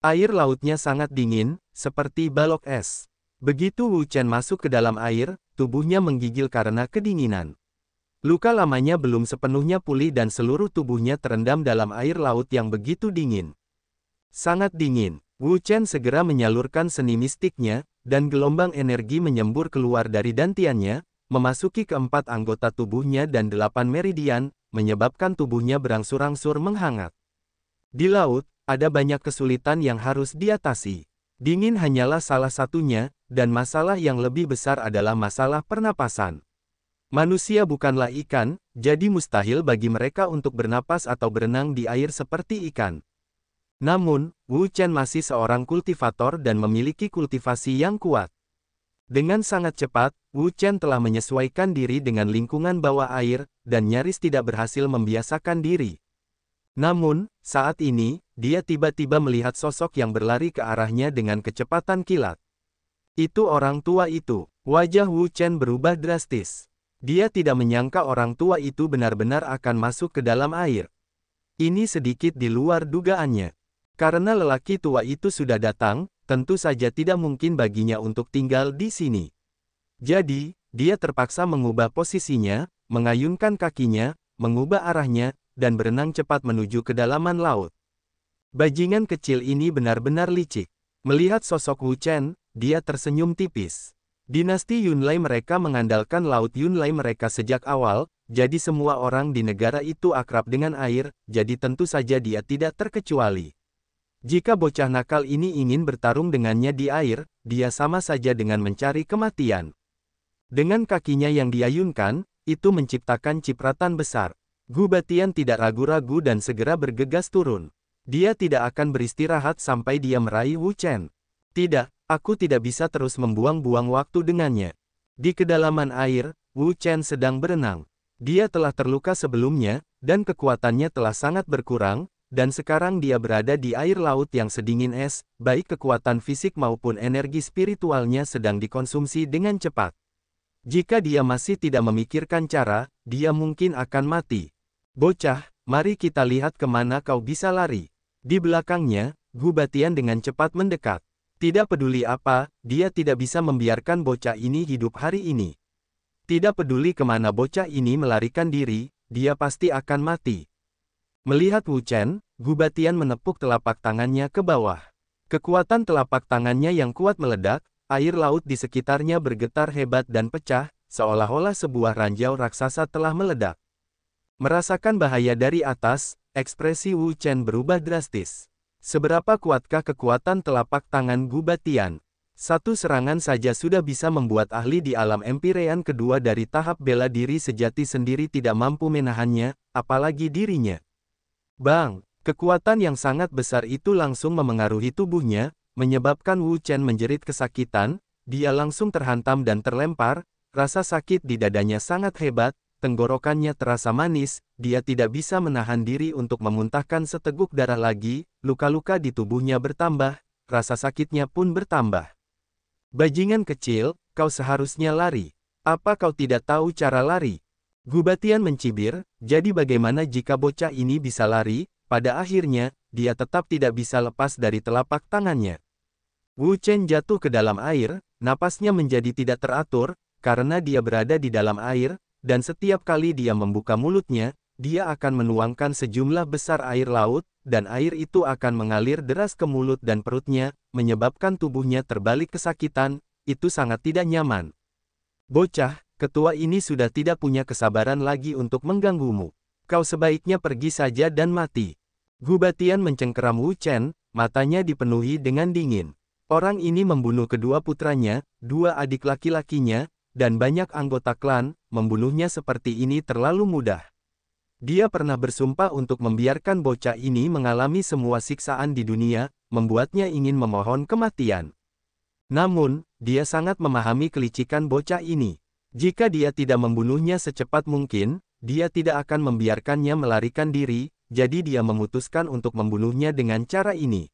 Air lautnya sangat dingin, seperti balok es. Begitu Wu Chen masuk ke dalam air, tubuhnya menggigil karena kedinginan. Luka lamanya belum sepenuhnya pulih dan seluruh tubuhnya terendam dalam air laut yang begitu dingin. Sangat dingin. Wu Chen segera menyalurkan seni mistiknya, dan gelombang energi menyembur keluar dari dantiannya, memasuki keempat anggota tubuhnya dan 8 meridian, menyebabkan tubuhnya berangsur-angsur menghangat. Di laut, ada banyak kesulitan yang harus diatasi. Dingin hanyalah salah satunya, dan masalah yang lebih besar adalah masalah pernapasan. Manusia bukanlah ikan, jadi mustahil bagi mereka untuk bernapas atau berenang di air seperti ikan. Namun, Wu Chen masih seorang kultivator dan memiliki kultivasi yang kuat. Dengan sangat cepat, Wu Chen telah menyesuaikan diri dengan lingkungan bawah air, dan nyaris tidak berhasil membiasakan diri. Namun, saat ini, dia tiba-tiba melihat sosok yang berlari ke arahnya dengan kecepatan kilat. Itu orang tua itu. Wajah Wu Chen berubah drastis. Dia tidak menyangka orang tua itu benar-benar akan masuk ke dalam air. Ini sedikit di luar dugaannya. Karena lelaki tua itu sudah datang, tentu saja tidak mungkin baginya untuk tinggal di sini. Jadi, dia terpaksa mengubah posisinya, mengayunkan kakinya, mengubah arahnya, dan berenang cepat menuju kedalaman laut. Bajingan kecil ini benar-benar licik. Melihat sosok Wu Chen, dia tersenyum tipis. Dinasti Yunlai mereka mengandalkan Laut Yunlai mereka sejak awal, jadi semua orang di negara itu akrab dengan air, jadi tentu saja dia tidak terkecuali. Jika bocah nakal ini ingin bertarung dengannya di air, dia sama saja dengan mencari kematian. Dengan kakinya yang diayunkan, itu menciptakan cipratan besar. Gu Batian tidak ragu-ragu dan segera bergegas turun. Dia tidak akan beristirahat sampai dia meraih Wu Chen. Tidak, aku tidak bisa terus membuang-buang waktu dengannya. Di kedalaman air, Wu Chen sedang berenang. Dia telah terluka sebelumnya, dan kekuatannya telah sangat berkurang, dan sekarang dia berada di air laut yang sedingin es, baik kekuatan fisik maupun energi spiritualnya sedang dikonsumsi dengan cepat. Jika dia masih tidak memikirkan cara, dia mungkin akan mati. Bocah, mari kita lihat kemana kau bisa lari. Di belakangnya, Gu Batian dengan cepat mendekat. Tidak peduli apa, dia tidak bisa membiarkan bocah ini hidup hari ini. Tidak peduli kemana bocah ini melarikan diri, dia pasti akan mati. Melihat Wu Chen, Gu Batian menepuk telapak tangannya ke bawah. Kekuatan telapak tangannya yang kuat meledak, air laut di sekitarnya bergetar hebat dan pecah, seolah-olah sebuah ranjau raksasa telah meledak. Merasakan bahaya dari atas, ekspresi Wu Chen berubah drastis. Seberapa kuatkah kekuatan telapak tangan Gu Batian? Satu serangan saja sudah bisa membuat ahli di alam Empyrean kedua dari tahap bela diri sejati sendiri tidak mampu menahannya, apalagi dirinya. Bang! Kekuatan yang sangat besar itu langsung memengaruhi tubuhnya, menyebabkan Wu Chen menjerit kesakitan, dia langsung terhantam dan terlempar, rasa sakit di dadanya sangat hebat, tenggorokannya terasa manis, dia tidak bisa menahan diri untuk memuntahkan seteguk darah lagi, luka-luka di tubuhnya bertambah, rasa sakitnya pun bertambah. Bajingan kecil, kau seharusnya lari. Apa kau tidak tahu cara lari? Gu Batian mencibir, jadi bagaimana jika bocah ini bisa lari, pada akhirnya, dia tetap tidak bisa lepas dari telapak tangannya. Wu Chen jatuh ke dalam air, napasnya menjadi tidak teratur, karena dia berada di dalam air, dan setiap kali dia membuka mulutnya, dia akan menuangkan sejumlah besar air laut, dan air itu akan mengalir deras ke mulut dan perutnya, menyebabkan tubuhnya terbalik kesakitan, itu sangat tidak nyaman. Bocah, ketua ini sudah tidak punya kesabaran lagi untuk mengganggumu. Kau sebaiknya pergi saja dan mati. Gu Batian mencengkeram Wu Chen, matanya dipenuhi dengan dingin. Orang ini membunuh kedua putranya, dua adik laki-lakinya, dan banyak anggota klan, membunuhnya seperti ini terlalu mudah. Dia pernah bersumpah untuk membiarkan bocah ini mengalami semua siksaan di dunia, membuatnya ingin memohon kematian. Namun, dia sangat memahami kelicikan bocah ini. Jika dia tidak membunuhnya secepat mungkin, dia tidak akan membiarkannya melarikan diri, jadi dia memutuskan untuk membunuhnya dengan cara ini.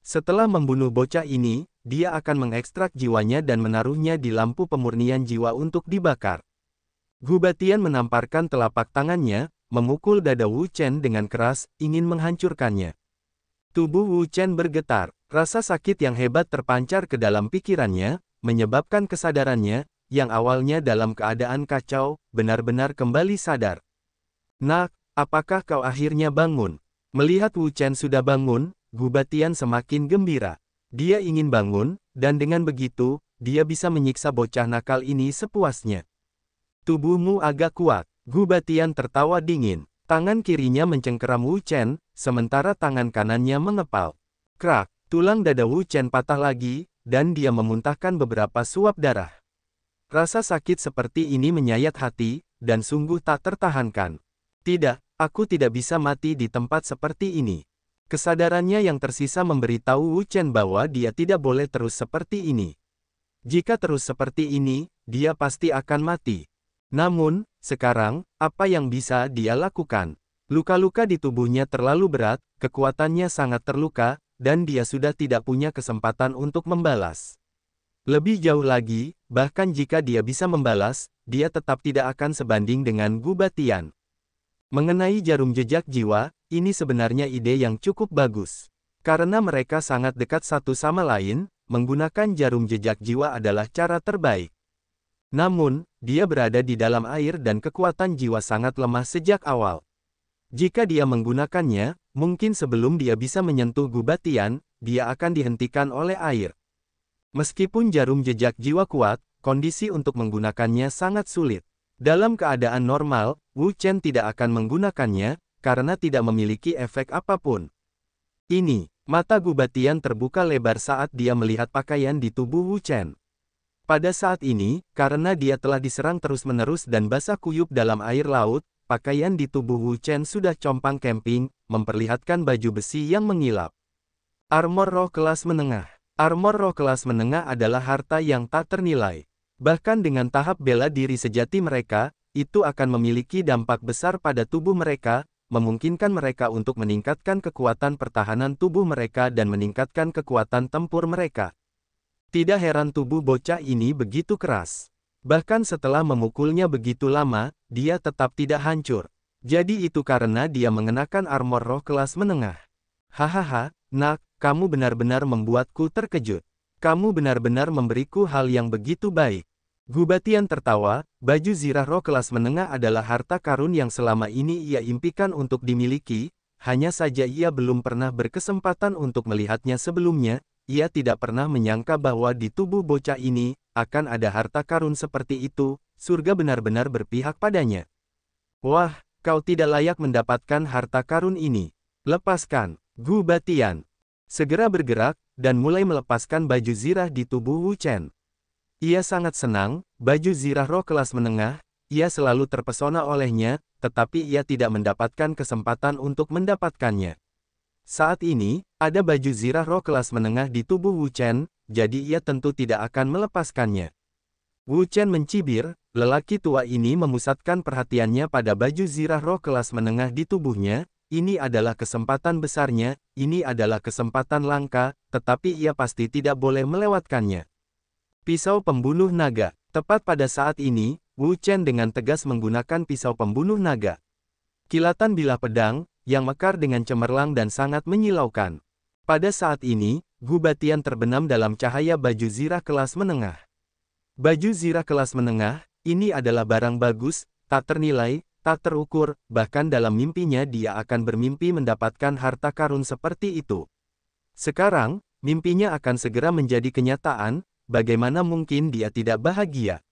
Setelah membunuh bocah ini, dia akan mengekstrak jiwanya dan menaruhnya di lampu pemurnian jiwa untuk dibakar. Gu Batian menamparkan telapak tangannya, memukul dada Wu Chen dengan keras, ingin menghancurkannya. Tubuh Wu Chen bergetar. Rasa sakit yang hebat terpancar ke dalam pikirannya, menyebabkan kesadarannya, yang awalnya dalam keadaan kacau, benar-benar kembali sadar. Nak, apakah kau akhirnya bangun? Melihat Wu Chen sudah bangun, Gu Batian semakin gembira. Dia ingin bangun, dan dengan begitu, dia bisa menyiksa bocah nakal ini sepuasnya. Tubuhmu agak kuat. Gu Batian tertawa dingin. Tangan kirinya mencengkeram Wu Chen, sementara tangan kanannya mengepal. Krak, tulang dada Wu Chen patah lagi, dan dia memuntahkan beberapa suap darah. Rasa sakit seperti ini menyayat hati, dan sungguh tak tertahankan. Tidak, aku tidak bisa mati di tempat seperti ini. Kesadarannya yang tersisa memberitahu Wu Chen bahwa dia tidak boleh terus seperti ini. Jika terus seperti ini, dia pasti akan mati. Namun, sekarang, apa yang bisa dia lakukan? Luka-luka di tubuhnya terlalu berat, kekuatannya sangat terluka, dan dia sudah tidak punya kesempatan untuk membalas. Lebih jauh lagi, bahkan jika dia bisa membalas, dia tetap tidak akan sebanding dengan Gu Batian. Mengenai jarum jejak jiwa, ini sebenarnya ide yang cukup bagus. Karena mereka sangat dekat satu sama lain, menggunakan jarum jejak jiwa adalah cara terbaik. Namun, dia berada di dalam air dan kekuatan jiwa sangat lemah sejak awal. Jika dia menggunakannya, mungkin sebelum dia bisa menyentuh Gu Batian, dia akan dihentikan oleh air. Meskipun jarum jejak jiwa kuat, kondisi untuk menggunakannya sangat sulit. Dalam keadaan normal, Wu Chen tidak akan menggunakannya, karena tidak memiliki efek apapun. Ini, mata Gu Batian terbuka lebar saat dia melihat pakaian di tubuh Wu Chen. Pada saat ini, karena dia telah diserang terus-menerus dan basah kuyup dalam air laut, pakaian di tubuh Wu Chen sudah compang camping, memperlihatkan baju besi yang mengilap. Armor roh kelas menengah. Armor roh kelas menengah adalah harta yang tak ternilai. Bahkan dengan tahap bela diri sejati mereka, itu akan memiliki dampak besar pada tubuh mereka, memungkinkan mereka untuk meningkatkan kekuatan pertahanan tubuh mereka dan meningkatkan kekuatan tempur mereka. Tidak heran tubuh bocah ini begitu keras. Bahkan setelah memukulnya begitu lama, dia tetap tidak hancur. Jadi itu karena dia mengenakan armor roh kelas menengah. Hahaha, nak, kamu benar-benar membuatku terkejut. Kamu benar-benar memberiku hal yang begitu baik. Gu Batian tertawa, baju zirah roh kelas menengah adalah harta karun yang selama ini ia impikan untuk dimiliki, hanya saja ia belum pernah berkesempatan untuk melihatnya sebelumnya. Ia tidak pernah menyangka bahwa di tubuh bocah ini, akan ada harta karun seperti itu, surga benar-benar berpihak padanya. Wah, kau tidak layak mendapatkan harta karun ini. Lepaskan, Gu Batian. Segera bergerak, dan mulai melepaskan baju zirah di tubuh Wu Chen. Ia sangat senang, baju zirah roh kelas menengah, ia selalu terpesona olehnya, tetapi ia tidak mendapatkan kesempatan untuk mendapatkannya. Saat ini, ada baju zirah roh kelas menengah di tubuh Wu Chen, jadi ia tentu tidak akan melepaskannya. Wu Chen mencibir, lelaki tua ini memusatkan perhatiannya pada baju zirah roh kelas menengah di tubuhnya. Ini adalah kesempatan besarnya, ini adalah kesempatan langka, tetapi ia pasti tidak boleh melewatkannya. Pisau pembunuh naga. Tepat pada saat ini, Wu Chen dengan tegas menggunakan pisau pembunuh naga. Kilatan bilah pedang, yang mekar dengan cemerlang dan sangat menyilaukan. Pada saat ini, Gu Batian terbenam dalam cahaya baju zirah kelas menengah. Baju zirah kelas menengah, ini adalah barang bagus, tak ternilai, tak terukur, bahkan dalam mimpinya dia akan bermimpi mendapatkan harta karun seperti itu. Sekarang, mimpinya akan segera menjadi kenyataan, bagaimana mungkin dia tidak bahagia?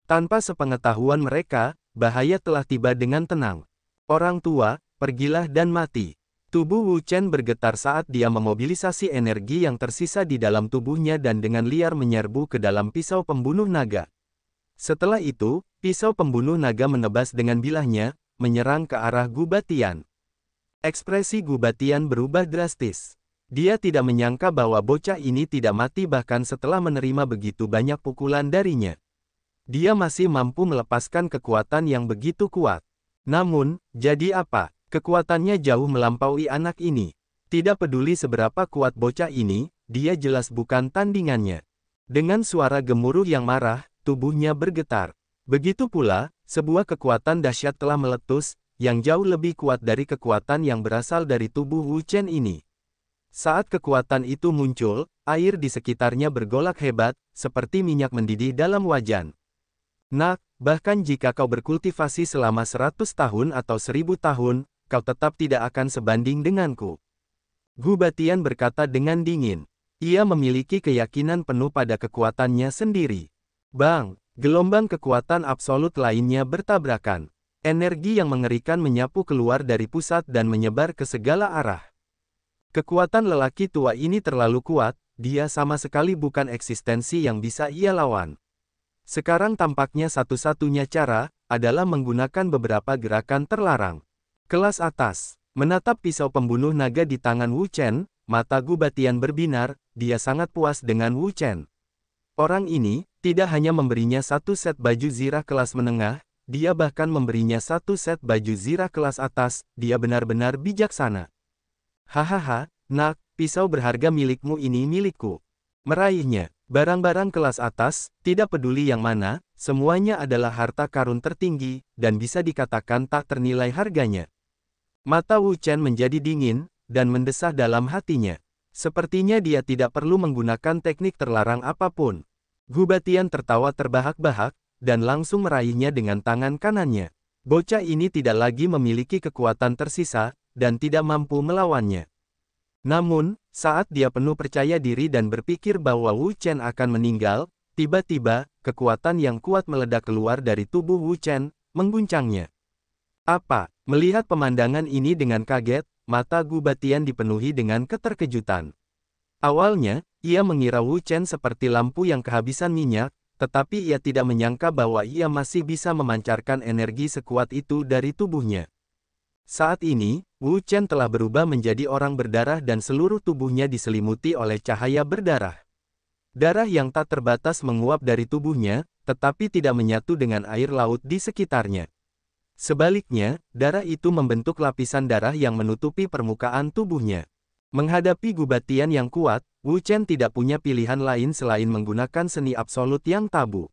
Tanpa sepengetahuan mereka, bahaya telah tiba dengan tenang. Orang tua, pergilah dan mati. Tubuh Wu Chen bergetar saat dia memobilisasi energi yang tersisa di dalam tubuhnya dan dengan liar menyerbu ke dalam pisau pembunuh naga. Setelah itu, pisau pembunuh naga menebas dengan bilahnya, menyerang ke arah Gu Batian. Ekspresi Gu Batian berubah drastis. Dia tidak menyangka bahwa bocah ini tidak mati bahkan setelah menerima begitu banyak pukulan darinya. Dia masih mampu melepaskan kekuatan yang begitu kuat. Namun, jadi apa? Kekuatannya jauh melampaui anak ini. Tidak peduli seberapa kuat bocah ini, dia jelas bukan tandingannya. Dengan suara gemuruh yang marah, tubuhnya bergetar. Begitu pula, sebuah kekuatan dahsyat telah meletus, yang jauh lebih kuat dari kekuatan yang berasal dari tubuh Wu Chen ini. Saat kekuatan itu muncul, air di sekitarnya bergolak hebat, seperti minyak mendidih dalam wajan. Nak, bahkan jika kau berkultivasi selama 100 tahun atau 1000 tahun, kau tetap tidak akan sebanding denganku. Gu Batian berkata dengan dingin. Ia memiliki keyakinan penuh pada kekuatannya sendiri. Bang! Gelombang kekuatan absolut lainnya bertabrakan. Energi yang mengerikan menyapu keluar dari pusat dan menyebar ke segala arah. Kekuatan lelaki tua ini terlalu kuat, dia sama sekali bukan eksistensi yang bisa ia lawan. Sekarang tampaknya satu-satunya cara, adalah menggunakan beberapa gerakan terlarang. Kelas atas. Menatap pisau pembunuh naga di tangan Wu Chen, mata Gu Batian berbinar, dia sangat puas dengan Wu Chen. Orang ini, tidak hanya memberinya satu set baju zirah kelas menengah, dia bahkan memberinya satu set baju zirah kelas atas, dia benar-benar bijaksana. Hahaha, nak, pisau berharga milikmu ini milikku. Meraihnya, barang-barang kelas atas, tidak peduli yang mana, semuanya adalah harta karun tertinggi, dan bisa dikatakan tak ternilai harganya. Mata Wu Chen menjadi dingin, dan mendesah dalam hatinya. Sepertinya dia tidak perlu menggunakan teknik terlarang apapun. Gu Batian tertawa terbahak-bahak, dan langsung meraihnya dengan tangan kanannya. Bocah ini tidak lagi memiliki kekuatan tersisa, dan tidak mampu melawannya. Namun, saat dia penuh percaya diri dan berpikir bahwa Wu Chen akan meninggal, tiba-tiba, kekuatan yang kuat meledak keluar dari tubuh Wu Chen, mengguncangnya. Apa? Melihat pemandangan ini dengan kaget, mata Gu Batian dipenuhi dengan keterkejutan. Awalnya, ia mengira Wu Chen seperti lampu yang kehabisan minyak, tetapi ia tidak menyangka bahwa ia masih bisa memancarkan energi sekuat itu dari tubuhnya. Saat ini, Wu Chen telah berubah menjadi orang berdarah dan seluruh tubuhnya diselimuti oleh cahaya berdarah. Darah yang tak terbatas menguap dari tubuhnya, tetapi tidak menyatu dengan air laut di sekitarnya. Sebaliknya, darah itu membentuk lapisan darah yang menutupi permukaan tubuhnya. Menghadapi Gu Batian yang kuat, Wu Chen tidak punya pilihan lain selain menggunakan seni absolut yang tabu.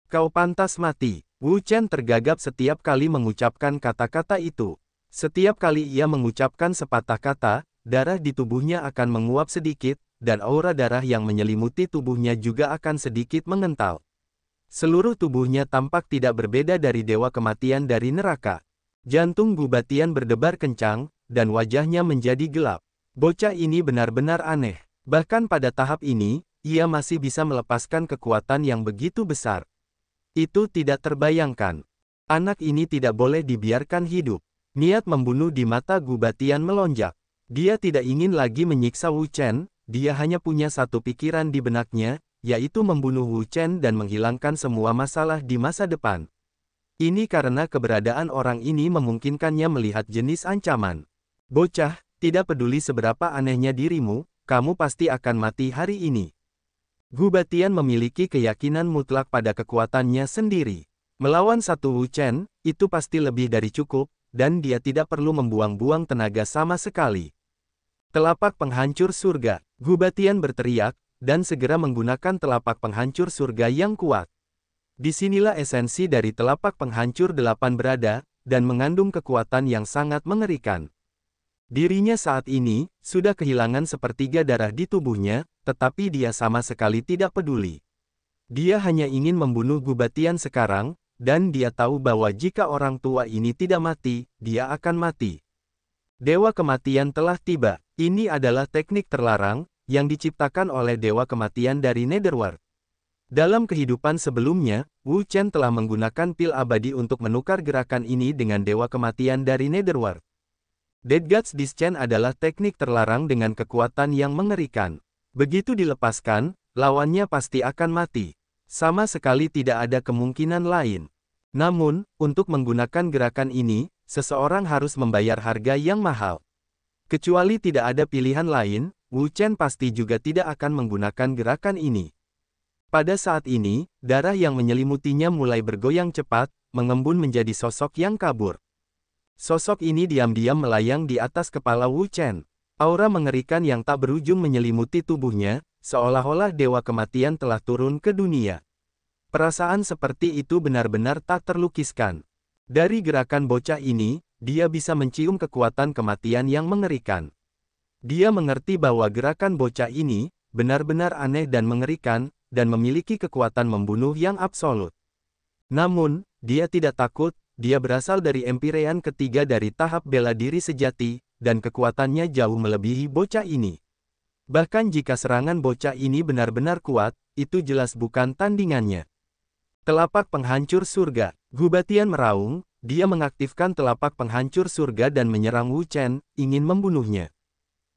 Kau pantas mati. Wu Chen tergagap setiap kali mengucapkan kata-kata itu. Setiap kali ia mengucapkan sepatah kata, darah di tubuhnya akan menguap sedikit, dan aura darah yang menyelimuti tubuhnya juga akan sedikit mengental. Seluruh tubuhnya tampak tidak berbeda dari dewa kematian dari neraka. Jantung Gu Batian berdebar kencang, dan wajahnya menjadi gelap. Bocah ini benar-benar aneh. Bahkan pada tahap ini, ia masih bisa melepaskan kekuatan yang begitu besar. Itu tidak terbayangkan. Anak ini tidak boleh dibiarkan hidup. Niat membunuh di mata Gu Batian melonjak. Dia tidak ingin lagi menyiksa Wu Chen, dia hanya punya satu pikiran di benaknya, yaitu membunuh Wu Chen dan menghilangkan semua masalah di masa depan. Ini karena keberadaan orang ini memungkinkannya melihat jenis ancaman. Bocah, tidak peduli seberapa anehnya dirimu, kamu pasti akan mati hari ini. Gu Batian memiliki keyakinan mutlak pada kekuatannya sendiri. Melawan satu Wu Chen, itu pasti lebih dari cukup, dan dia tidak perlu membuang-buang tenaga sama sekali. Telapak penghancur surga, Gu Batian berteriak, dan segera menggunakan telapak penghancur surga yang kuat. Disinilah esensi dari telapak penghancur delapan berada, dan mengandung kekuatan yang sangat mengerikan. Dirinya saat ini, sudah kehilangan sepertiga darah di tubuhnya, tetapi dia sama sekali tidak peduli. Dia hanya ingin membunuh Gu Batian sekarang, dan dia tahu bahwa jika orang tua ini tidak mati, dia akan mati. Dewa kematian telah tiba. Ini adalah teknik terlarang, yang diciptakan oleh Dewa Kematian dari Netherworld. Dalam kehidupan sebelumnya, Wu Chen telah menggunakan pil abadi untuk menukar gerakan ini dengan Dewa Kematian dari Netherworld. Dead God's Descent adalah teknik terlarang dengan kekuatan yang mengerikan. Begitu dilepaskan, lawannya pasti akan mati. Sama sekali tidak ada kemungkinan lain. Namun, untuk menggunakan gerakan ini, seseorang harus membayar harga yang mahal. Kecuali tidak ada pilihan lain, Wu Chen pasti juga tidak akan menggunakan gerakan ini. Pada saat ini, darah yang menyelimutinya mulai bergoyang cepat, mengembun menjadi sosok yang kabur. Sosok ini diam-diam melayang di atas kepala Wu Chen. Aura mengerikan yang tak berujung menyelimuti tubuhnya, seolah-olah Dewa Kematian telah turun ke dunia. Perasaan seperti itu benar-benar tak terlukiskan. Dari gerakan bocah ini, dia bisa mencium kekuatan kematian yang mengerikan. Dia mengerti bahwa gerakan bocah ini benar-benar aneh dan mengerikan, dan memiliki kekuatan membunuh yang absolut. Namun, dia tidak takut, dia berasal dari Empirean ketiga dari tahap bela diri sejati, dan kekuatannya jauh melebihi bocah ini. Bahkan jika serangan bocah ini benar-benar kuat, itu jelas bukan tandingannya. Telapak penghancur surga. Gubatian meraung, dia mengaktifkan telapak penghancur surga dan menyerang Wu Chen, ingin membunuhnya.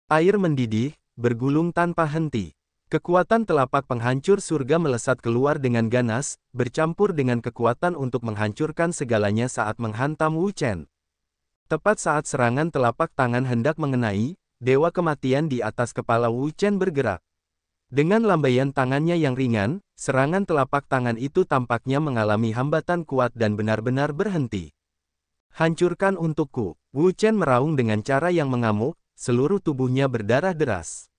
Air mendidih, bergulung tanpa henti. Kekuatan telapak penghancur surga melesat keluar dengan ganas, bercampur dengan kekuatan untuk menghancurkan segalanya saat menghantam Wu Chen. Tepat saat serangan telapak tangan hendak mengenai, Dewa Kematian di atas kepala Wu Chen bergerak. Dengan lambaian tangannya yang ringan, serangan telapak tangan itu tampaknya mengalami hambatan kuat dan benar-benar berhenti. Hancurkan untukku. Wu Chen meraung dengan cara yang mengamuk, seluruh tubuhnya berdarah deras.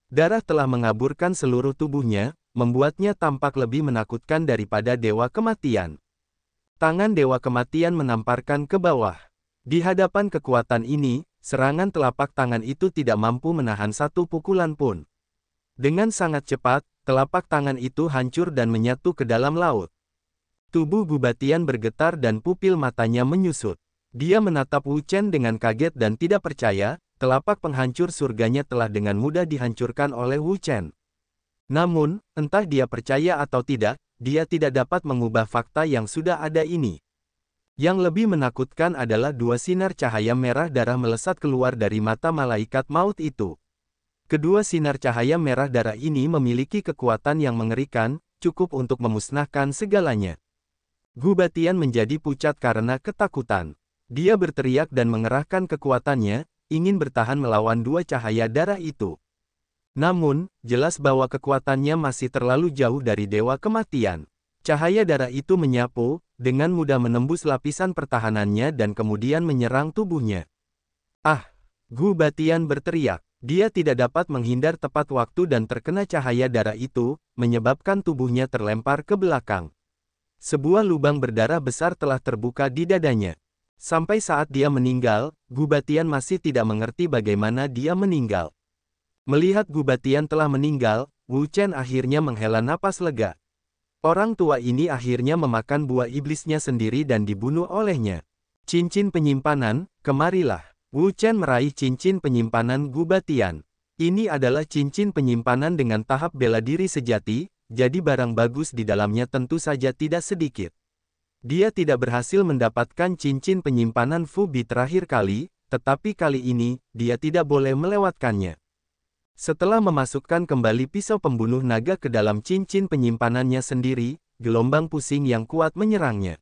Darah telah mengaburkan seluruh tubuhnya, membuatnya tampak lebih menakutkan daripada Dewa Kematian. Tangan Dewa Kematian menamparkan ke bawah. Di hadapan kekuatan ini, serangan telapak tangan itu tidak mampu menahan satu pukulan pun. Dengan sangat cepat, telapak tangan itu hancur dan menyatu ke dalam laut. Tubuh Gubatian bergetar dan pupil matanya menyusut. Dia menatap Wu Chen dengan kaget dan tidak percaya, telapak penghancur surganya telah dengan mudah dihancurkan oleh Wu Chen. Namun, entah dia percaya atau tidak, dia tidak dapat mengubah fakta yang sudah ada ini. Yang lebih menakutkan adalah dua sinar cahaya merah darah melesat keluar dari mata malaikat maut itu. Kedua sinar cahaya merah darah ini memiliki kekuatan yang mengerikan, cukup untuk memusnahkan segalanya. Gubatian menjadi pucat karena ketakutan. Dia berteriak dan mengerahkan kekuatannya, ingin bertahan melawan dua cahaya darah itu. Namun, jelas bahwa kekuatannya masih terlalu jauh dari Dewa Kematian. Cahaya darah itu menyapu, dengan mudah menembus lapisan pertahanannya dan kemudian menyerang tubuhnya. Ah! Gubatian berteriak. Dia tidak dapat menghindar tepat waktu dan terkena cahaya darah itu, menyebabkan tubuhnya terlempar ke belakang. Sebuah lubang berdarah besar telah terbuka di dadanya. Sampai saat dia meninggal, Gubatian masih tidak mengerti bagaimana dia meninggal. Melihat Gubatian telah meninggal, Wu Chen akhirnya menghela napas lega. Orang tua ini akhirnya memakan buah iblisnya sendiri dan dibunuh olehnya. Cincin penyimpanan, kemarilah. Wu Chen meraih cincin penyimpanan Gubatian. Ini adalah cincin penyimpanan dengan tahap bela diri sejati, jadi barang bagus di dalamnya tentu saja tidak sedikit. Dia tidak berhasil mendapatkan cincin penyimpanan Fu Bi terakhir kali, tetapi kali ini, dia tidak boleh melewatkannya. Setelah memasukkan kembali pisau pembunuh naga ke dalam cincin penyimpanannya sendiri, gelombang pusing yang kuat menyerangnya.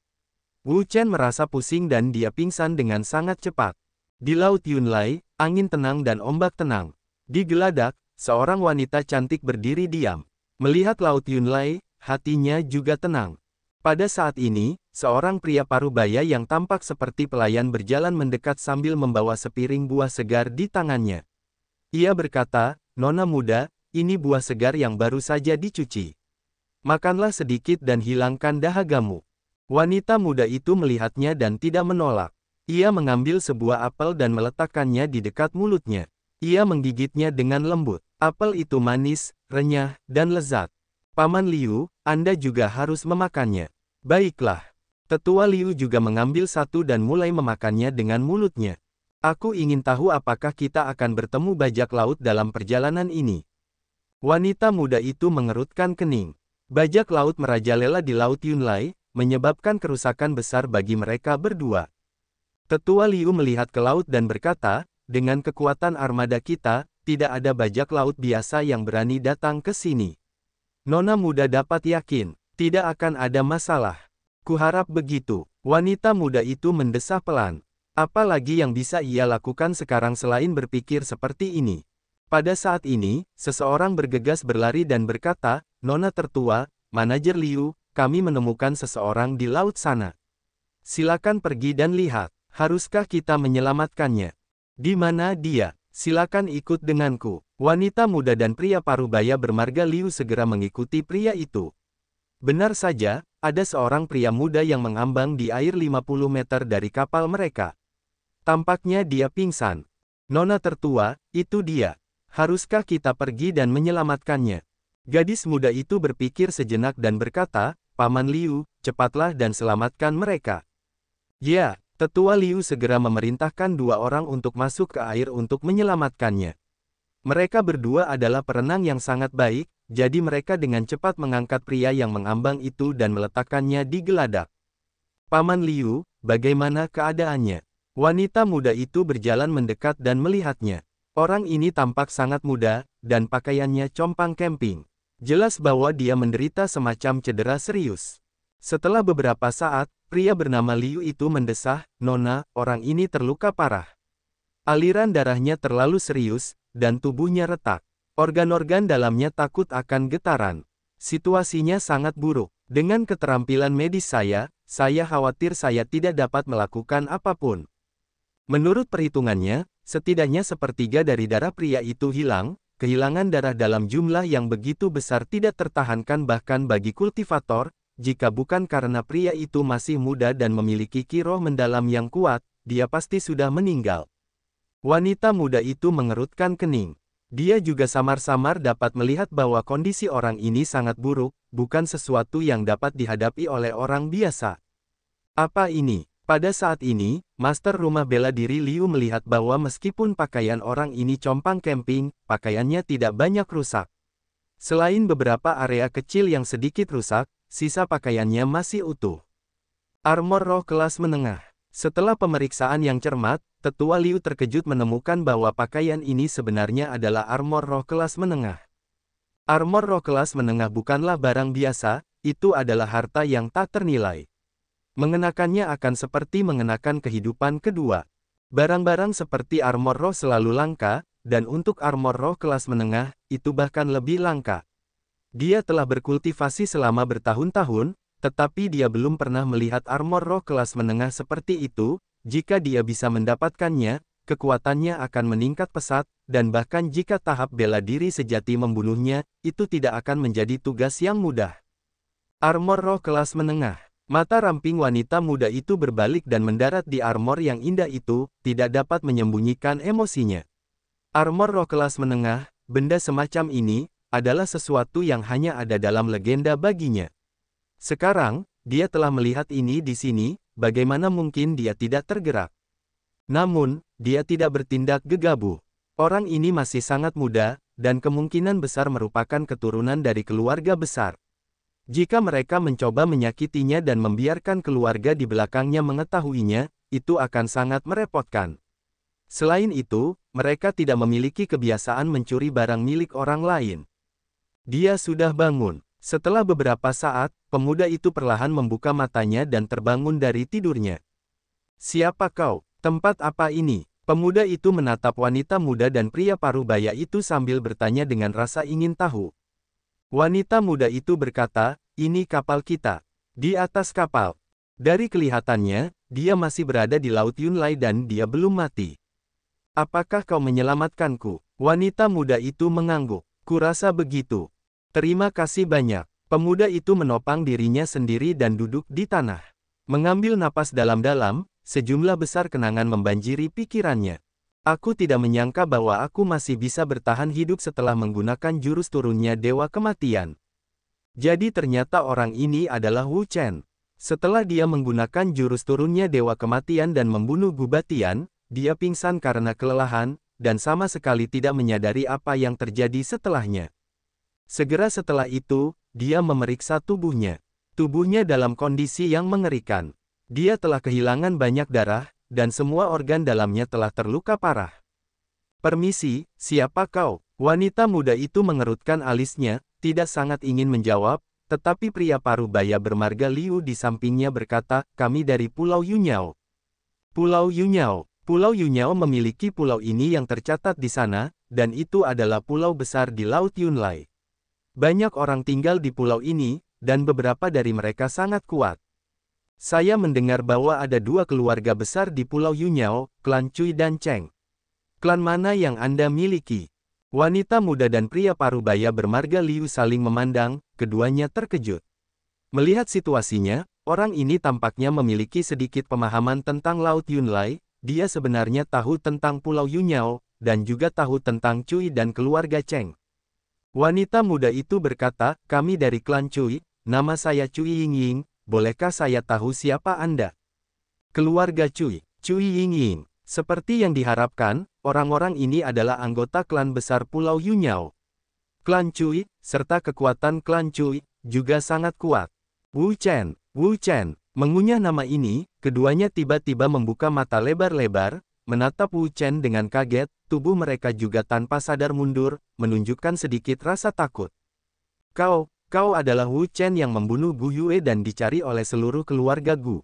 Wu Chen merasa pusing dan dia pingsan dengan sangat cepat. Di Laut Yunlai, angin tenang dan ombak tenang. Di geladak, seorang wanita cantik berdiri diam. Melihat Laut Yunlai, hatinya juga tenang. Pada saat ini, seorang pria parubaya yang tampak seperti pelayan berjalan mendekat sambil membawa sepiring buah segar di tangannya. Ia berkata, "Nona muda, ini buah segar yang baru saja dicuci. Makanlah sedikit dan hilangkan dahagamu." Wanita muda itu melihatnya dan tidak menolak. Ia mengambil sebuah apel dan meletakkannya di dekat mulutnya. Ia menggigitnya dengan lembut. Apel itu manis, renyah, dan lezat. "Paman Liu, Anda juga harus memakannya." "Baiklah." Tetua Liu juga mengambil satu dan mulai memakannya dengan mulutnya. "Aku ingin tahu apakah kita akan bertemu bajak laut dalam perjalanan ini." Wanita muda itu mengerutkan kening. Bajak laut merajalela di Laut Yunlai, menyebabkan kerusakan besar bagi mereka berdua. Tetua Liu melihat ke laut dan berkata, "Dengan kekuatan armada kita, tidak ada bajak laut biasa yang berani datang ke sini. Nona muda dapat yakin, tidak akan ada masalah." "Kuharap begitu." Wanita muda itu mendesah pelan. Apa lagi yang bisa ia lakukan sekarang selain berpikir seperti ini? Pada saat ini, seseorang bergegas berlari dan berkata, "Nona tertua, Manajer Liu, kami menemukan seseorang di laut sana. Silakan pergi dan lihat. Haruskah kita menyelamatkannya? Di mana dia? Silakan ikut denganku." Wanita muda dan pria parubaya bermarga Liu segera mengikuti pria itu. Benar saja, ada seorang pria muda yang mengambang di air 50 meter dari kapal mereka. Tampaknya dia pingsan. Nona tertua, itu dia. Haruskah kita pergi dan menyelamatkannya? Gadis muda itu berpikir sejenak dan berkata, Paman Liu, cepatlah dan selamatkan mereka. Ya, Tetua Liu segera memerintahkan 2 orang untuk masuk ke air untuk menyelamatkannya. Mereka berdua adalah perenang yang sangat baik, jadi mereka dengan cepat mengangkat pria yang mengambang itu dan meletakkannya di geladak. Paman Liu, bagaimana keadaannya? Wanita muda itu berjalan mendekat dan melihatnya. Orang ini tampak sangat muda, dan pakaiannya compang camping. Jelas bahwa dia menderita semacam cedera serius. Setelah beberapa saat, pria bernama Liu itu mendesah, Nona, orang ini terluka parah. Aliran darahnya terlalu serius, dan tubuhnya retak. Organ-organ dalamnya takut akan getaran. Situasinya sangat buruk. Dengan keterampilan medis saya khawatir saya tidak dapat melakukan apapun. Menurut perhitungannya, setidaknya sepertiga dari darah pria itu hilang. Kehilangan darah dalam jumlah yang begitu besar tidak tertahankan bahkan bagi kultivator. Jika bukan karena pria itu masih muda dan memiliki ki roh mendalam yang kuat, dia pasti sudah meninggal. Wanita muda itu mengerutkan kening. Dia juga samar-samar dapat melihat bahwa kondisi orang ini sangat buruk, bukan sesuatu yang dapat dihadapi oleh orang biasa. Apa ini? Pada saat ini, Master Rumah Bela Diri Liu melihat bahwa meskipun pakaian orang ini compang camping, pakaiannya tidak banyak rusak. Selain beberapa area kecil yang sedikit rusak, sisa pakaiannya masih utuh. Armor roh kelas menengah. Setelah pemeriksaan yang cermat, Tetua Liu terkejut menemukan bahwa pakaian ini sebenarnya adalah armor roh kelas menengah. Armor roh kelas menengah bukanlah barang biasa, itu adalah harta yang tak ternilai. Mengenakannya akan seperti mengenakan kehidupan kedua. Barang-barang seperti armor roh selalu langka, dan untuk armor roh kelas menengah, itu bahkan lebih langka. Dia telah berkultivasi selama bertahun-tahun, tetapi dia belum pernah melihat armor roh kelas menengah seperti itu. Jika dia bisa mendapatkannya, kekuatannya akan meningkat pesat, dan bahkan jika tahap bela diri sejati membunuhnya, itu tidak akan menjadi tugas yang mudah. Armor roh kelas menengah. Mata ramping wanita muda itu berbalik dan mendarat di armor yang indah itu, tidak dapat menyembunyikan emosinya. Armor roh kelas menengah, benda semacam ini, adalah sesuatu yang hanya ada dalam legenda baginya. Sekarang, dia telah melihat ini di sini, bagaimana mungkin dia tidak tergerak? Namun, dia tidak bertindak gegabah. Orang ini masih sangat muda, dan kemungkinan besar merupakan keturunan dari keluarga besar. Jika mereka mencoba menyakitinya dan membiarkan keluarga di belakangnya mengetahuinya, itu akan sangat merepotkan. Selain itu, mereka tidak memiliki kebiasaan mencuri barang milik orang lain. Dia sudah bangun. Setelah beberapa saat, pemuda itu perlahan membuka matanya dan terbangun dari tidurnya. Siapa kau? Tempat apa ini? Pemuda itu menatap wanita muda dan pria parubaya itu sambil bertanya dengan rasa ingin tahu. Wanita muda itu berkata, ini kapal kita. Di atas kapal. Dari kelihatannya, dia masih berada di Laut Yunlai dan dia belum mati. Apakah kau menyelamatkanku? Wanita muda itu mengangguk. Kurasa begitu. Terima kasih banyak. Pemuda itu menopang dirinya sendiri dan duduk di tanah. Mengambil napas dalam-dalam, sejumlah besar kenangan membanjiri pikirannya. Aku tidak menyangka bahwa aku masih bisa bertahan hidup setelah menggunakan jurus turunnya Dewa Kematian. Jadi ternyata orang ini adalah Wu Chen. Setelah dia menggunakan jurus turunnya Dewa Kematian dan membunuh Gubatian, dia pingsan karena kelelahan, dan sama sekali tidak menyadari apa yang terjadi setelahnya. Segera setelah itu, dia memeriksa tubuhnya. Tubuhnya dalam kondisi yang mengerikan. Dia telah kehilangan banyak darah, dan semua organ dalamnya telah terluka parah. Permisi, siapa kau? Wanita muda itu mengerutkan alisnya, tidak sangat ingin menjawab, tetapi pria parubaya bermarga Liu di sampingnya berkata, kami dari Pulau Yunyao. Pulau Yunyao. Pulau Yunyao memiliki pulau ini yang tercatat di sana, dan itu adalah pulau besar di Laut Yunlai. Banyak orang tinggal di pulau ini, dan beberapa dari mereka sangat kuat. Saya mendengar bahwa ada 2 keluarga besar di Pulau Yunyao, klan Cui dan Cheng. Klan mana yang Anda miliki? Wanita muda dan pria parubaya bermarga Liu saling memandang, keduanya terkejut. Melihat situasinya, orang ini tampaknya memiliki sedikit pemahaman tentang Laut Yunlai, dia sebenarnya tahu tentang Pulau Yunyao, dan juga tahu tentang Cui dan keluarga Cheng. Wanita muda itu berkata, kami dari klan Cui, nama saya Cui Yingying, bolehkah saya tahu siapa Anda? Keluarga Cui, Cui Yingying. Seperti yang diharapkan, orang-orang ini adalah anggota klan besar Pulau Yunyao. Klan Cui, serta kekuatan klan Cui, juga sangat kuat. Wu Chen, mengunyah nama ini, keduanya tiba-tiba membuka mata lebar-lebar, menatap Wu Chen dengan kaget, tubuh mereka juga tanpa sadar mundur, menunjukkan sedikit rasa takut. Kau adalah Wu Chen yang membunuh Gu Yue dan dicari oleh seluruh keluarga Gu.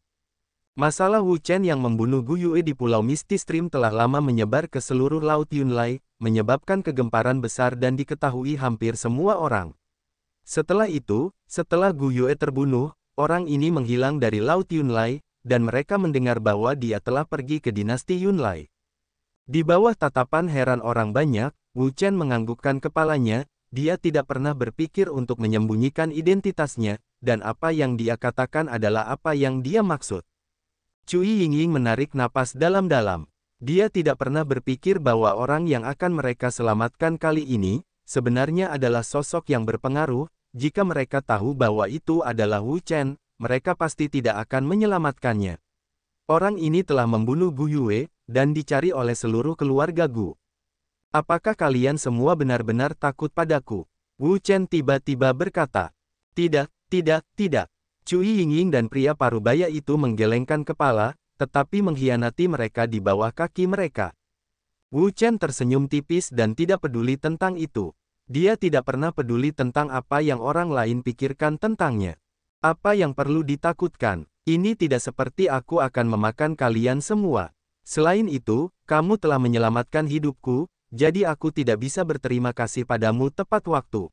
Masalah Wu Chen yang membunuh Gu Yue di Pulau Misty Stream telah lama menyebar ke seluruh Laut Yunlai, menyebabkan kegemparan besar dan diketahui hampir semua orang. Setelah itu, setelah Gu Yue terbunuh, orang ini menghilang dari Laut Yunlai, dan mereka mendengar bahwa dia telah pergi ke dinasti Yunlai. Di bawah tatapan heran orang banyak, Wu Chen menganggukkan kepalanya, dia tidak pernah berpikir untuk menyembunyikan identitasnya, dan apa yang dia katakan adalah apa yang dia maksud. Cui Yingying menarik napas dalam-dalam. Dia tidak pernah berpikir bahwa orang yang akan mereka selamatkan kali ini, sebenarnya adalah sosok yang berpengaruh. Jika mereka tahu bahwa itu adalah Wu Chen, mereka pasti tidak akan menyelamatkannya. Orang ini telah membunuh Gu Yue, dan dicari oleh seluruh keluarga Gu. Apakah kalian semua benar-benar takut padaku? Wu Chen tiba-tiba berkata. Tidak. Cui Yingying dan pria parubaya itu menggelengkan kepala, tetapi mengkhianati mereka di bawah kaki mereka. Wu Chen tersenyum tipis dan tidak peduli tentang itu. Dia tidak pernah peduli tentang apa yang orang lain pikirkan tentangnya. Apa yang perlu ditakutkan? Ini tidak seperti aku akan memakan kalian semua. Selain itu, kamu telah menyelamatkan hidupku, jadi aku tidak bisa berterima kasih padamu tepat waktu.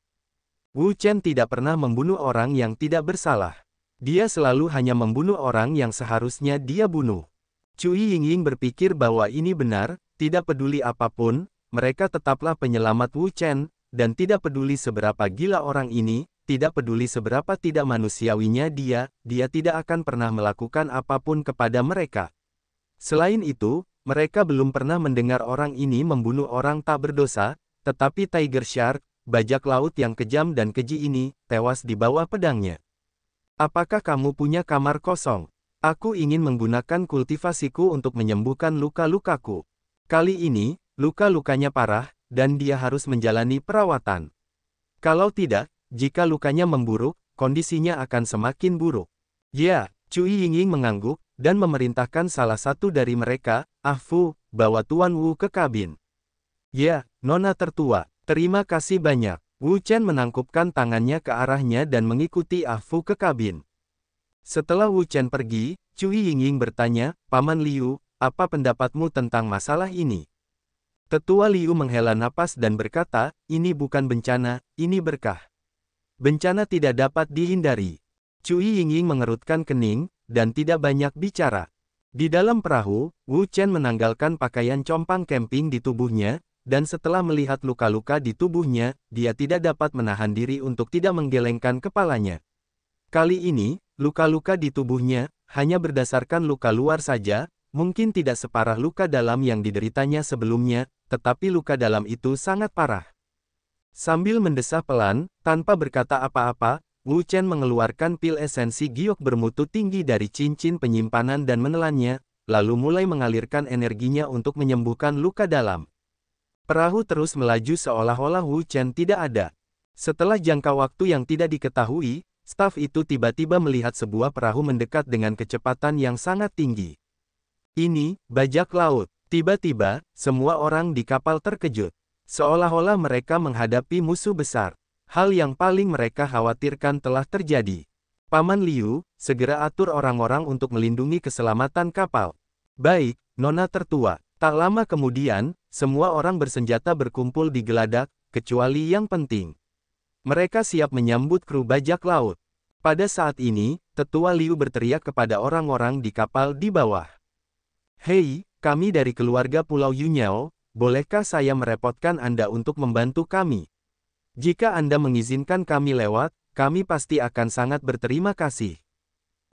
Wu Chen tidak pernah membunuh orang yang tidak bersalah. Dia selalu hanya membunuh orang yang seharusnya dia bunuh. Cui Yingying berpikir bahwa ini benar, tidak peduli apapun, mereka tetaplah penyelamat Wu Chen, dan tidak peduli seberapa gila orang ini, tidak peduli seberapa tidak manusiawinya dia tidak akan pernah melakukan apapun kepada mereka. Selain itu, mereka belum pernah mendengar orang ini membunuh orang tak berdosa, tetapi Tiger Shark, bajak laut yang kejam dan keji ini, tewas di bawah pedangnya. Apakah kamu punya kamar kosong? Aku ingin menggunakan kultivasiku untuk menyembuhkan luka-lukaku. Kali ini, luka-lukanya parah, dan dia harus menjalani perawatan. Kalau tidak, jika lukanya memburuk, kondisinya akan semakin buruk. Ya, Cui Yingying mengangguk, dan memerintahkan salah satu dari mereka, Fu, bawa Tuan Wu ke kabin. Ya, Nona tertua, terima kasih banyak. Wu Chen menangkupkan tangannya ke arahnya dan mengikuti Fu ke kabin. Setelah Wu Chen pergi, Cui Yingying bertanya, Paman Liu, apa pendapatmu tentang masalah ini? Tetua Liu menghela napas dan berkata, ini bukan bencana, ini berkah. Bencana tidak dapat dihindari. Cui Yingying mengerutkan kening, dan tidak banyak bicara. Di dalam perahu, Wu Chen menanggalkan pakaian compang camping di tubuhnya, dan setelah melihat luka-luka di tubuhnya, dia tidak dapat menahan diri untuk tidak menggelengkan kepalanya. Kali ini, luka-luka di tubuhnya, hanya berdasarkan luka luar saja, mungkin tidak separah luka dalam yang dideritanya sebelumnya, tetapi luka dalam itu sangat parah. Sambil mendesah pelan, tanpa berkata apa-apa, Wu Chen mengeluarkan pil esensi giok bermutu tinggi dari cincin penyimpanan dan menelannya, lalu mulai mengalirkan energinya untuk menyembuhkan luka dalam. Perahu terus melaju seolah-olah Wu Chen tidak ada. Setelah jangka waktu yang tidak diketahui, staf itu tiba-tiba melihat sebuah perahu mendekat dengan kecepatan yang sangat tinggi. Ini, bajak laut. Tiba-tiba, semua orang di kapal terkejut. Seolah-olah mereka menghadapi musuh besar. Hal yang paling mereka khawatirkan telah terjadi. Paman Liu, segera atur orang-orang untuk melindungi keselamatan kapal. Baik, Nona tertua. Tak lama kemudian, semua orang bersenjata berkumpul di geladak, kecuali yang penting. Mereka siap menyambut kru bajak laut. Pada saat ini, Tetua Liu berteriak kepada orang-orang di kapal di bawah. Hei, kami dari keluarga Pulau Yunyao, bolehkah saya merepotkan Anda untuk membantu kami? Jika Anda mengizinkan kami lewat, kami pasti akan sangat berterima kasih.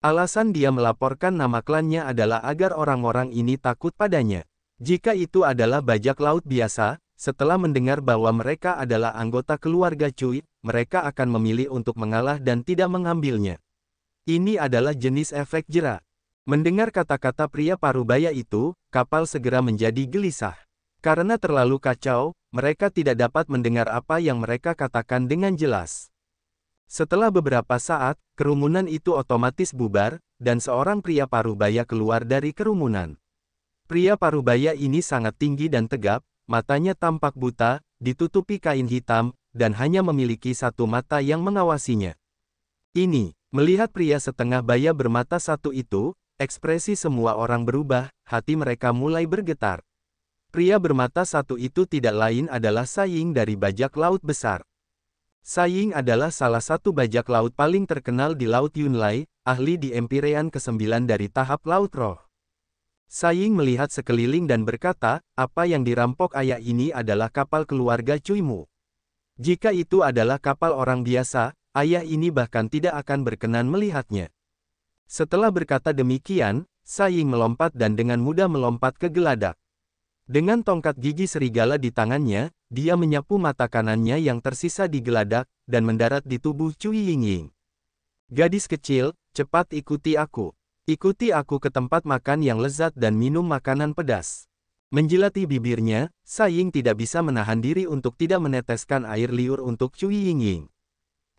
Alasan dia melaporkan nama klannya adalah agar orang-orang ini takut padanya. Jika itu adalah bajak laut biasa, setelah mendengar bahwa mereka adalah anggota keluarga Cui, mereka akan memilih untuk mengalah dan tidak mengambilnya. Ini adalah jenis efek jera. Mendengar kata-kata pria parubaya itu, kapal segera menjadi gelisah. Karena terlalu kacau, mereka tidak dapat mendengar apa yang mereka katakan dengan jelas. Setelah beberapa saat, kerumunan itu otomatis bubar, dan seorang pria parubaya keluar dari kerumunan. Pria parubaya ini sangat tinggi dan tegap, matanya tampak buta, ditutupi kain hitam, dan hanya memiliki satu mata yang mengawasinya. Melihat pria setengah baya bermata satu itu, ekspresi semua orang berubah, hati mereka mulai bergetar. Pria bermata satu itu tidak lain adalah Saying dari bajak laut besar. Saying adalah salah satu bajak laut paling terkenal di Laut Yunlai, ahli di Empirean ke-9 dari tahap Laut Roh. Saying melihat sekeliling dan berkata, apa yang dirampok ayah ini adalah kapal keluarga Cuimu. Jika itu adalah kapal orang biasa, ayah ini bahkan tidak akan berkenan melihatnya. Setelah berkata demikian, Saying melompat dan dengan mudah melompat ke geladak. Dengan tongkat gigi serigala di tangannya, dia menyapu mata kanannya yang tersisa di geladak, dan mendarat di tubuh Cui Yingying. Gadis kecil, cepat ikuti aku. Ikuti aku ke tempat makan yang lezat dan minum makanan pedas. Menjilati bibirnya, Saying tidak bisa menahan diri untuk tidak meneteskan air liur untuk Cui Yingying.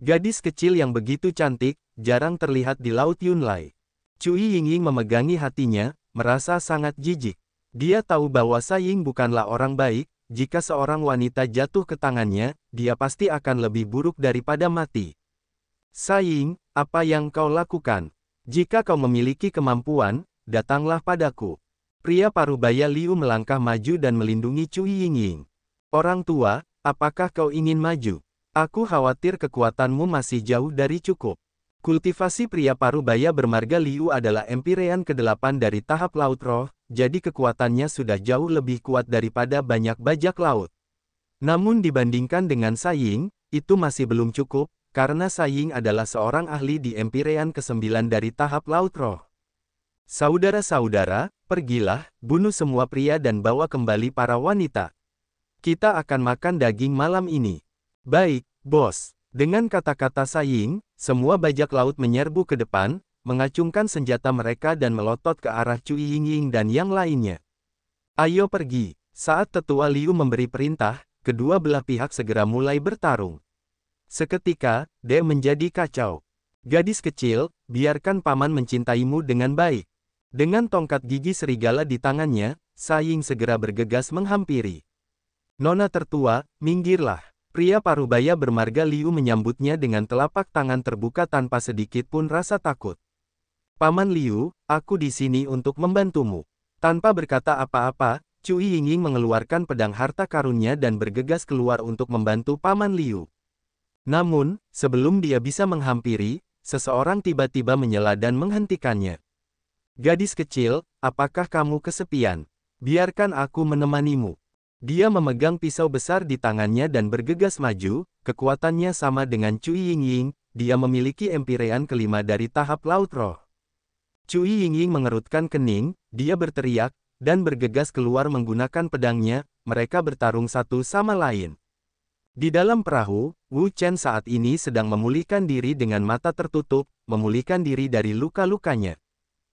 Gadis kecil yang begitu cantik, jarang terlihat di Laut Yunlai. Cui Yingying memegangi hatinya, merasa sangat jijik. Dia tahu bahwa Saying bukanlah orang baik, jika seorang wanita jatuh ke tangannya, dia pasti akan lebih buruk daripada mati. Saying, apa yang kau lakukan? Jika kau memiliki kemampuan, datanglah padaku. Pria parubaya Liu melangkah maju dan melindungi Cui Yingying. Orang tua, apakah kau ingin maju? Aku khawatir kekuatanmu masih jauh dari cukup. Kultivasi pria parubaya bermarga Liu adalah Empirean ke-8 dari tahap Laut Roh, jadi kekuatannya sudah jauh lebih kuat daripada banyak bajak laut. Namun dibandingkan dengan Saying, itu masih belum cukup, karena Saying adalah seorang ahli di Empirean ke-9 dari tahap Laut Roh. Saudara-saudara, pergilah, bunuh semua pria dan bawa kembali para wanita. Kita akan makan daging malam ini. Baik, bos. Dengan kata-kata Saying, semua bajak laut menyerbu ke depan, mengacungkan senjata mereka dan melotot ke arah Cui Yingying dan yang lainnya. Ayo pergi. Saat tetua Liu memberi perintah, kedua belah pihak segera mulai bertarung. Seketika, dia menjadi kacau. Gadis kecil, biarkan paman mencintaimu dengan baik. Dengan tongkat gigi serigala di tangannya, Saying segera bergegas menghampiri. Nona tertua, minggirlah. Pria parubaya bermarga Liu menyambutnya dengan telapak tangan terbuka tanpa sedikit pun rasa takut. Paman Liu, aku di sini untuk membantumu. Tanpa berkata apa-apa, Cui Yingying mengeluarkan pedang harta karunnya dan bergegas keluar untuk membantu Paman Liu. Namun, sebelum dia bisa menghampiri, seseorang tiba-tiba menyela dan menghentikannya. Gadis kecil, apakah kamu kesepian? Biarkan aku menemanimu. Dia memegang pisau besar di tangannya dan bergegas maju, kekuatannya sama dengan Cui Yingying, dia memiliki Empirean kelima dari tahap Laut Roh. Cui Yingying mengerutkan kening, dia berteriak, dan bergegas keluar menggunakan pedangnya, mereka bertarung satu sama lain. Di dalam perahu, Wu Chen saat ini sedang memulihkan diri dengan mata tertutup, memulihkan diri dari luka-lukanya.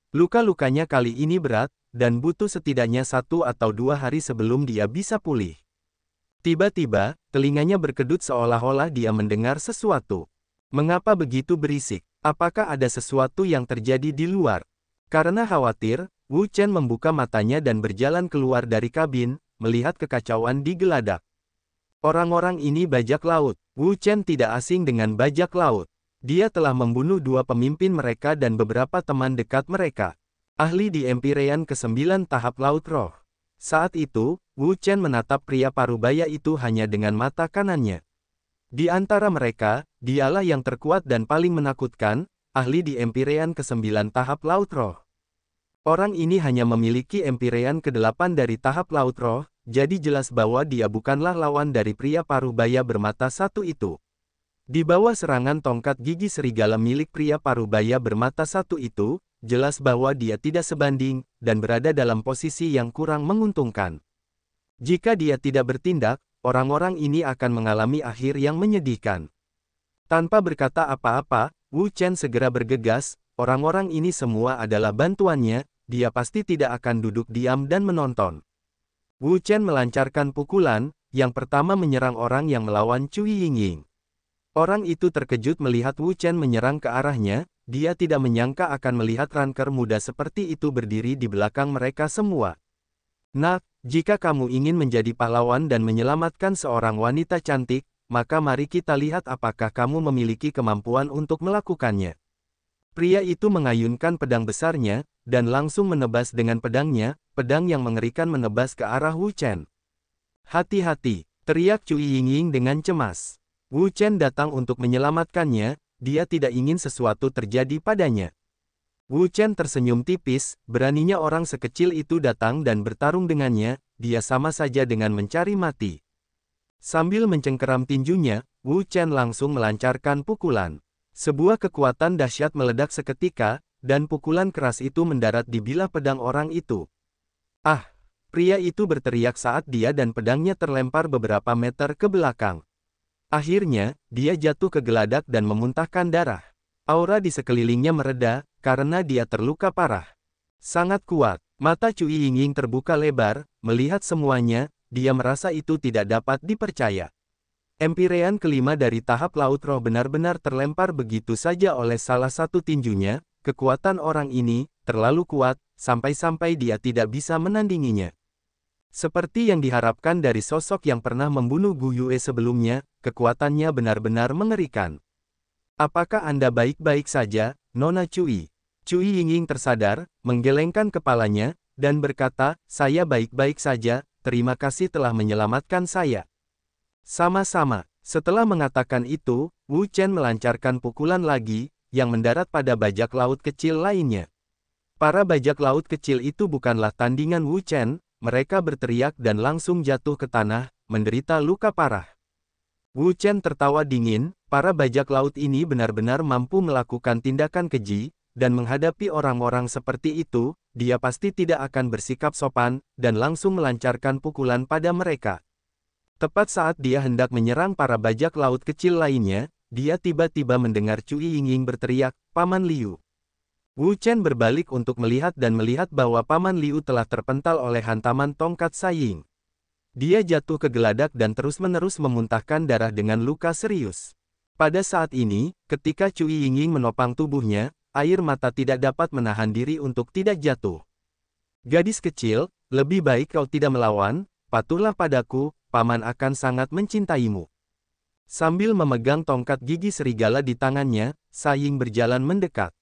Luka-lukanya kali ini berat, dan butuh setidaknya 1 atau 2 hari sebelum dia bisa pulih. Tiba-tiba, telinganya berkedut seolah-olah dia mendengar sesuatu. Mengapa begitu berisik? Apakah ada sesuatu yang terjadi di luar? Karena khawatir, Wu Chen membuka matanya dan berjalan keluar dari kabin, melihat kekacauan di geladak. Orang-orang ini bajak laut. Wu Chen tidak asing dengan bajak laut. Dia telah membunuh 2 pemimpin mereka dan beberapa teman dekat mereka. Ahli di Empirean ke-9 tahap Laut Roh. Saat itu, Wu Chen menatap pria parubaya itu hanya dengan mata kanannya. Di antara mereka, dialah yang terkuat dan paling menakutkan, ahli di Empirean ke-9 tahap Laut Roh. Orang ini hanya memiliki Empirean ke-8 dari tahap Laut Roh, jadi jelas bahwa dia bukanlah lawan dari pria parubaya bermata satu itu. Di bawah serangan tongkat gigi serigala milik pria parubaya bermata satu itu, jelas bahwa dia tidak sebanding, dan berada dalam posisi yang kurang menguntungkan. Jika dia tidak bertindak, orang-orang ini akan mengalami akhir yang menyedihkan. Tanpa berkata apa-apa, Wu Chen segera bergegas, orang-orang ini semua adalah bantuannya, dia pasti tidak akan duduk diam dan menonton. Wu Chen melancarkan pukulan, yang pertama menyerang orang yang melawan Cui Yingying. Orang itu terkejut melihat Wu Chen menyerang ke arahnya, dia tidak menyangka akan melihat ranker muda seperti itu berdiri di belakang mereka semua. Nak, jika kamu ingin menjadi pahlawan dan menyelamatkan seorang wanita cantik, maka mari kita lihat apakah kamu memiliki kemampuan untuk melakukannya. Pria itu mengayunkan pedang besarnya, dan langsung menebas dengan pedangnya, pedang yang mengerikan menebas ke arah Wu Chen. Hati-hati, teriak Cui Yingying dengan cemas. Wu Chen datang untuk menyelamatkannya, dia tidak ingin sesuatu terjadi padanya. Wu Chen tersenyum tipis, beraninya orang sekecil itu datang dan bertarung dengannya, dia sama saja dengan mencari mati. Sambil mencengkeram tinjunya, Wu Chen langsung melancarkan pukulan. Sebuah kekuatan dahsyat meledak seketika, dan pukulan keras itu mendarat di bilah pedang orang itu. Ah! Pria itu berteriak saat dia dan pedangnya terlempar beberapa meter ke belakang. Akhirnya, dia jatuh ke geladak dan memuntahkan darah. Aura di sekelilingnya mereda, karena dia terluka parah. Sangat kuat, mata Cui Yingying terbuka lebar, melihat semuanya, dia merasa itu tidak dapat dipercaya. Empirean kelima dari tahap Laut Roh benar-benar terlempar begitu saja oleh salah satu tinjunya, kekuatan orang ini, terlalu kuat, sampai-sampai dia tidak bisa menandinginya. Seperti yang diharapkan dari sosok yang pernah membunuh Gu Yue sebelumnya, kekuatannya benar-benar mengerikan. Apakah Anda baik-baik saja, Nona Cui? Cui Yingying tersadar, menggelengkan kepalanya, dan berkata, saya baik-baik saja, terima kasih telah menyelamatkan saya. Sama-sama, setelah mengatakan itu, Wu Chen melancarkan pukulan lagi, yang mendarat pada bajak laut kecil lainnya. Para bajak laut kecil itu bukanlah tandingan Wu Chen, mereka berteriak dan langsung jatuh ke tanah, menderita luka parah. Wu Chen tertawa dingin, para bajak laut ini benar-benar mampu melakukan tindakan keji, dan menghadapi orang-orang seperti itu, dia pasti tidak akan bersikap sopan, dan langsung melancarkan pukulan pada mereka. Tepat saat dia hendak menyerang para bajak laut kecil lainnya, dia tiba-tiba mendengar Cui Yingying berteriak, Paman Liu. Wu Chen berbalik untuk melihat dan melihat bahwa Paman Liu telah terpental oleh hantaman tongkat Saying. Dia jatuh ke geladak dan terus-menerus memuntahkan darah dengan luka serius. Pada saat ini, ketika Cui Yingying menopang tubuhnya, air mata tidak dapat menahan diri untuk tidak jatuh. Gadis kecil, lebih baik kau tidak melawan, patuhlah padaku, Paman akan sangat mencintaimu. Sambil memegang tongkat gigi serigala di tangannya, Saying berjalan mendekat.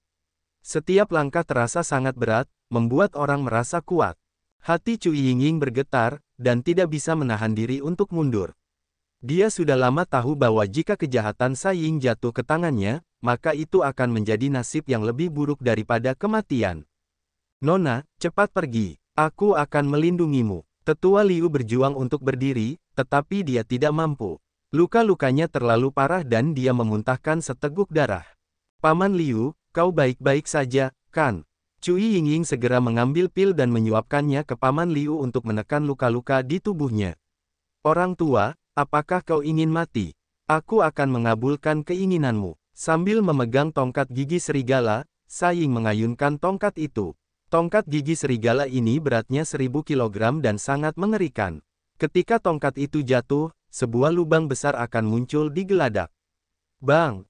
Setiap langkah terasa sangat berat, membuat orang merasa kuat. Hati Cui Yingying bergetar, dan tidak bisa menahan diri untuk mundur. Dia sudah lama tahu bahwa jika kejahatan Saying jatuh ke tangannya, maka itu akan menjadi nasib yang lebih buruk daripada kematian. Nona, cepat pergi, aku akan melindungimu. Tetua Liu berjuang untuk berdiri, tetapi dia tidak mampu. Luka-lukanya terlalu parah dan dia memuntahkan seteguk darah. Paman Liu, kau baik-baik saja, kan? Cui Yingying segera mengambil pil dan menyuapkannya ke Paman Liu untuk menekan luka-luka di tubuhnya. Orang tua, apakah kau ingin mati? Aku akan mengabulkan keinginanmu. Sambil memegang tongkat gigi serigala, Saying mengayunkan tongkat itu. Tongkat gigi serigala ini beratnya 1000 kg dan sangat mengerikan. Ketika tongkat itu jatuh, sebuah lubang besar akan muncul di geladak. Bang!